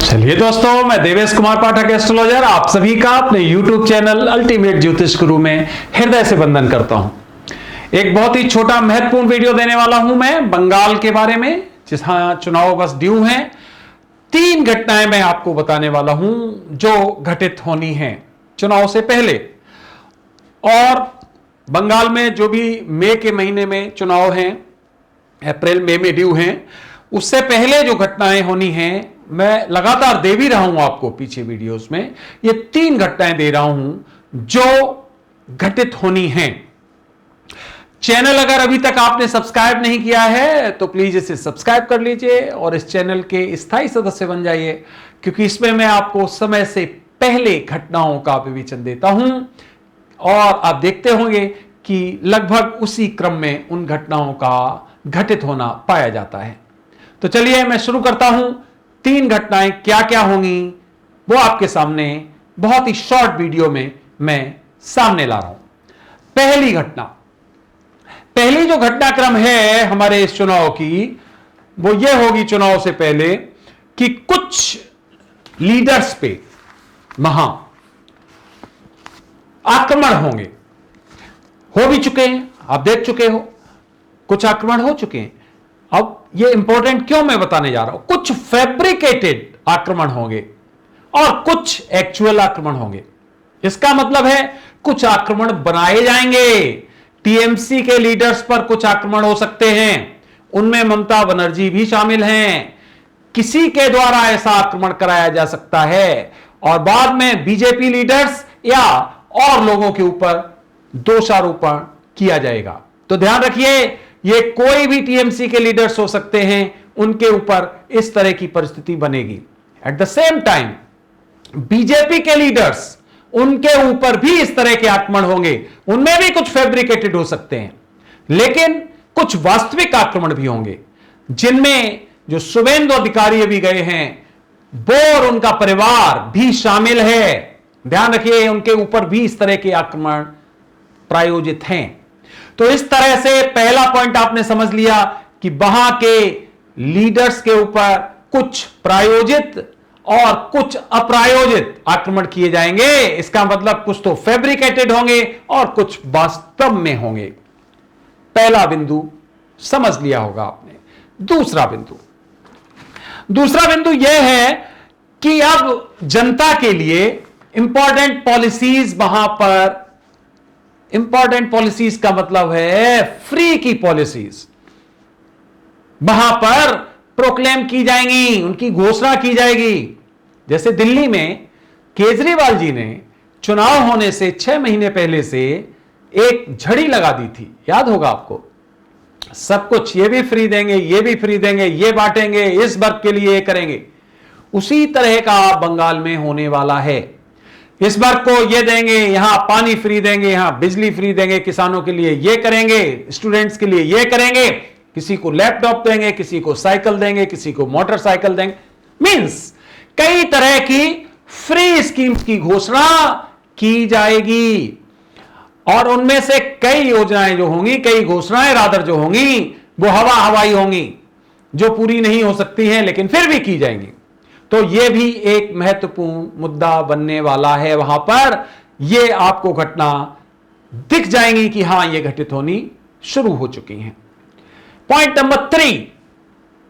चलिए दोस्तों, मैं देवेश कुमार पाठक एस्ट्रोलॉजर आप सभी का अपने YouTube चैनल अल्टीमेट ज्योतिष गुरु में हृदय से वंदन करता हूं। एक बहुत ही छोटा महत्वपूर्ण वीडियो देने वाला हूं मैं बंगाल के बारे में, जहां चुनाव बस ड्यू हैं। 3 घटनाएं मैं आपको बताने वाला हूं जो घटित होनी है चुनाव से पहले। और बंगाल में जो भी मई के महीने में चुनाव हैं, अप्रैल मई में ड्यू हैं, उससे पहले जो घटनाएं होनी हैं मैं लगातार दे भी रहा हूं आपको पीछे वीडियोस में। ये 3 घटनाएं दे रहा हूं जो घटित होनी हैं। चैनल अगर अभी तक आपने सब्सक्राइब नहीं किया है तो प्लीज इसे सब्सक्राइब कर लीजिए और इस चैनल के स्थायी सदस्य बन जाइए, क्योंकि इसमें मैं आपको समय से पहले घटनाओं का विवेचन देता हूं और आप देखते होंगे कि लगभग उसी क्रम में उन घटनाओं का घटित होना पाया जाता है। तो चलिए मैं शुरू करता हूं। 3 घटनाएं क्या क्या होंगी वो आपके सामने बहुत ही शॉर्ट वीडियो में मैं सामने ला रहा हूं। पहली जो घटनाक्रम है हमारे इस चुनाव की वो ये होगी चुनाव से पहले कि कुछ लीडर्स पे महा आक्रमण होंगे। हो भी चुके हैं, आप देख चुके हो, कुछ आक्रमण हो चुके हैं। अब ये इंपॉर्टेंट क्यों मैं बताने जा रहा हूं। कुछ फैब्रिकेटेड आक्रमण होंगे और कुछ एक्चुअल आक्रमण होंगे। इसका मतलब है कुछ आक्रमण बनाए जाएंगे। टीएमसी के लीडर्स पर कुछ आक्रमण हो सकते हैं, उनमें ममता बनर्जी भी शामिल हैं। किसी के द्वारा ऐसा आक्रमण कराया जा सकता है और बाद में बीजेपी लीडर्स या और लोगों के ऊपर दोषारोपण किया जाएगा। तो ध्यान रखिए, ये कोई भी टीएमसी के लीडर्स हो सकते हैं, उनके ऊपर इस तरह की परिस्थिति बनेगी। At the same time BJP के लीडर्स, उनके ऊपर भी इस तरह के आक्रमण होंगे। उनमें भी कुछ फैब्रिकेटेड हो सकते हैं, लेकिन कुछ वास्तविक आक्रमण भी होंगे, जिनमें जो शुभेंदु अधिकारी भी गए हैं वो और उनका परिवार भी शामिल है। ध्यान रखिए, उनके ऊपर भी इस तरह के आक्रमण प्रायोजित हैं। तो इस तरह से पहला पॉइंट आपने समझ लिया कि वहां के लीडर्स के ऊपर कुछ प्रायोजित और कुछ अप्रायोजित आक्रमण किए जाएंगे। इसका मतलब कुछ तो फैब्रिकेटेड होंगे और कुछ वास्तव में होंगे। पहला बिंदु समझ लिया होगा आपने। दूसरा बिंदु यह है कि अब जनता के लिए इंपॉर्टेंट पॉलिसीज, वहां पर इंपॉर्टेंट पॉलिसीज का मतलब है फ्री की पॉलिसीज, वहां पर प्रोक्लेम की जाएंगी, उनकी घोषणा की जाएगी। जैसे दिल्ली में केजरीवाल जी ने चुनाव होने से 6 महीने पहले से एक झड़ी लगा दी थी, याद होगा आपको। सब कुछ, ये भी फ्री देंगे, ये भी फ्री देंगे, ये बांटेंगे, इस वर्ग के लिए ये करेंगे। उसी तरह का बंगाल में होने वाला है। इस वर्ग को ये देंगे, यहां पानी फ्री देंगे, यहां बिजली फ्री देंगे, किसानों के लिए ये करेंगे, स्टूडेंट्स के लिए ये करेंगे, किसी को लैपटॉप देंगे, किसी को साइकिल देंगे, किसी को मोटरसाइकिल देंगे। मींस कई तरह की फ्री स्कीम्स की घोषणा की जाएगी और उनमें से कई योजनाएं जो होंगी, कई घोषणाएं रादर जो होंगी, वो हवाई होंगी, जो पूरी नहीं हो सकती हैं लेकिन फिर भी की जाएंगी। तो यह भी एक महत्वपूर्ण मुद्दा बनने वाला है। वहां पर यह आपको घटना दिख जाएंगी कि हां यह घटित होनी शुरू हो चुकी हैं। पॉइंट नंबर 3,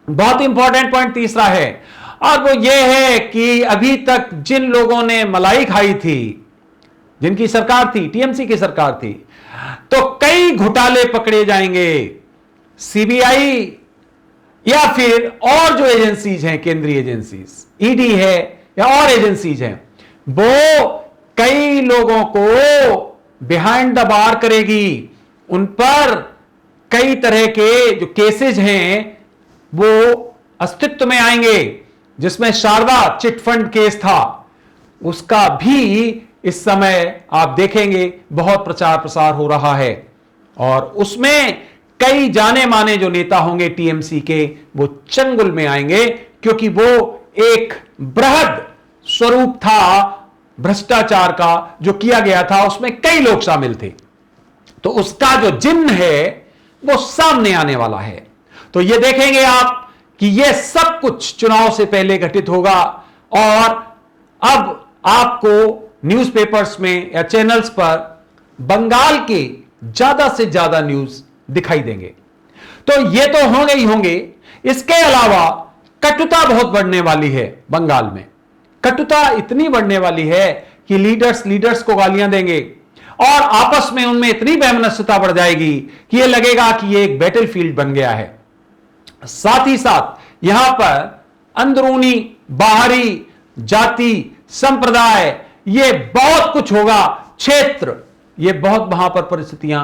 बहुत इंपॉर्टेंट पॉइंट तीसरा है, और वो यह है कि अभी तक जिन लोगों ने मलाई खाई थी, जिनकी सरकार थी, टीएमसी की सरकार थी, तो कई घोटाले पकड़े जाएंगे। सीबीआई या फिर और जो एजेंसीज हैं, केंद्रीय एजेंसीज, ईडी है या और एजेंसीज हैं, वो कई लोगों को बिहाइंड द बार करेगी। उन पर कई तरह के जो केसेज हैं वो अस्तित्व में आएंगे। जिसमें शारदा चिट फंड केस था, उसका भी इस समय आप देखेंगे बहुत प्रचार प्रसार हो रहा है और उसमें कई जाने माने जो नेता होंगे टीएमसी के, वो चंगुल में आएंगे, क्योंकि वो एक बृहद स्वरूप था भ्रष्टाचार का जो किया गया था, उसमें कई लोग शामिल थे। तो उसका जो जिन्न है वो सामने आने वाला है। तो ये देखेंगे आप कि यह सब कुछ चुनाव से पहले घटित होगा और अब आपको न्यूज़पेपर्स में या चैनल्स पर बंगाल के ज्यादा से ज्यादा न्यूज दिखाई देंगे। तो ये तो होंगे ही होंगे, इसके अलावा कटुता बहुत बढ़ने वाली है बंगाल में। कटुता इतनी बढ़ने वाली है कि लीडर्स को गालियां देंगे और आपस में उनमें इतनी वैमनस्यता बढ़ जाएगी कि यह लगेगा कि यह एक बैटलफील्ड बन गया है। साथ ही साथ यहां पर अंदरूनी बाहरी जाति संप्रदाय ये बहुत कुछ होगा, क्षेत्र ये बहुत वहां पर परिस्थितियां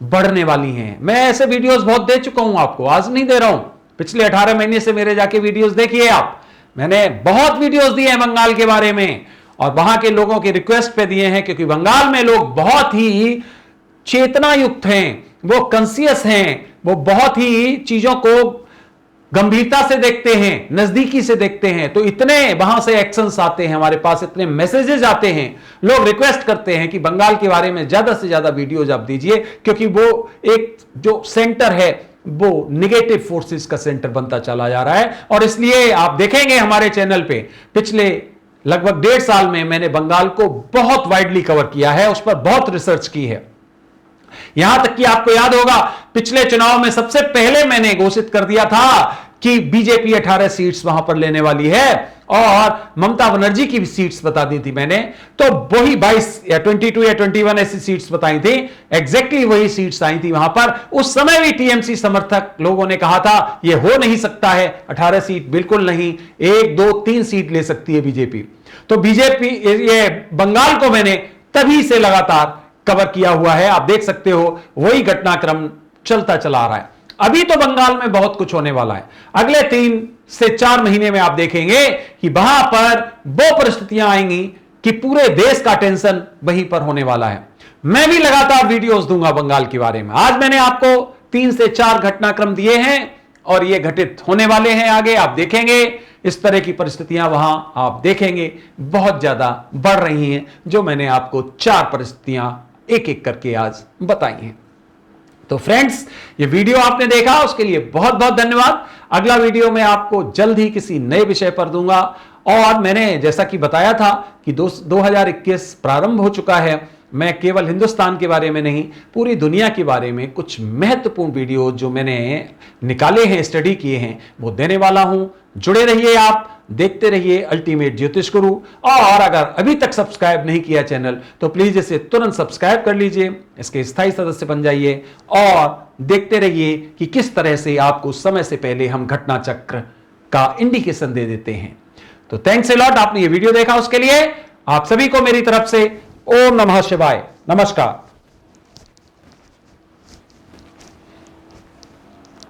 बढ़ने वाली हैं। मैं ऐसे वीडियोस बहुत दे चुका हूं आपको, आज नहीं दे रहा हूं, पिछले 18 महीने से मेरे जाके वीडियोस देखिए आप। मैंने बहुत वीडियोस दिए हैं बंगाल के बारे में और वहां के लोगों की रिक्वेस्ट पे दिए हैं, क्योंकि बंगाल में लोग बहुत ही चेतना युक्त हैं, वो कॉन्शियस हैं, वो बहुत ही चीजों को गंभीरता से देखते हैं, नजदीकी से देखते हैं। तो इतने वहां से एक्शंस आते हैं, हमारे पास इतने मैसेजेस आते हैं, लोग रिक्वेस्ट करते हैं कि बंगाल के बारे में ज्यादा से ज्यादा वीडियोज आप दीजिए, क्योंकि वो एक जो सेंटर है वो निगेटिव फोर्सेस का सेंटर बनता चला जा रहा है। और इसलिए आप देखेंगे हमारे चैनल पे पिछले लगभग 1.5 साल में मैंने बंगाल को बहुत वाइडली कवर किया है, उस पर बहुत रिसर्च की है। यहां तक कि आपको याद होगा पिछले चुनाव में सबसे पहले मैंने घोषित कर दिया था कि बीजेपी 18 सीट्स वहां पर लेने वाली है और ममता बनर्जी की भी सीट्स बता दी थी मैंने। तो वही 22 या 22 या 21 ऐसी सीट्स बताई थी, एग्जैक्टली वही सीट्स आई थी वहां पर। उस समय भी टीएमसी समर्थक लोगों ने कहा था यह हो नहीं सकता है, 18 सीट बिल्कुल नहीं, 1, 2, 3 सीट ले सकती है बीजेपी। तो बीजेपी ये बंगाल को मैंने तभी से लगातार कवर किया हुआ है, आप देख सकते हो वही घटनाक्रम चलता चला आ रहा है। अभी तो बंगाल में बहुत कुछ होने वाला है, अगले 3 से 4 महीने में आप देखेंगे कि वहां पर वो परिस्थितियां आएंगी कि पूरे देश का टेंशन वहीं पर होने वाला है। मैं भी लगातार वीडियोस दूंगा बंगाल के बारे में। आज मैंने आपको 3 से 4 घटनाक्रम दिए हैं और ये घटित होने वाले हैं आगे, आप देखेंगे इस तरह की परिस्थितियां वहां आप देखेंगे बहुत ज्यादा बढ़ रही हैं, जो मैंने आपको 4 परिस्थितियां एक एक करके आज बताई हैं। तो फ्रेंड्स, ये वीडियो आपने देखा उसके लिए बहुत बहुत धन्यवाद। अगला वीडियो मैं आपको जल्द ही किसी नए विषय पर दूंगा। और मैंने जैसा कि बताया था कि 2021 प्रारंभ हो चुका है, मैं केवल हिंदुस्तान के बारे में नहीं पूरी दुनिया के बारे में कुछ महत्वपूर्ण वीडियो जो मैंने निकाले हैं, स्टडी किए हैं, वो देने वाला हूं। जुड़े रहिए, आप देखते रहिए अल्टीमेट ज्योतिष गुरु। और अगर अभी तक सब्सक्राइब नहीं किया चैनल तो प्लीज इसे तुरंत सब्सक्राइब कर लीजिए, इसके स्थायी सदस्य बन जाइए और देखते रहिए कि किस तरह से आपको समय से पहले हम घटना चक्र का इंडिकेशन दे देते हैं। तो थैंक्स अ लॉट, आपने ये वीडियो देखा उसके लिए आप सभी को मेरी तरफ से ओम नमः शिवाय, नमस्कार।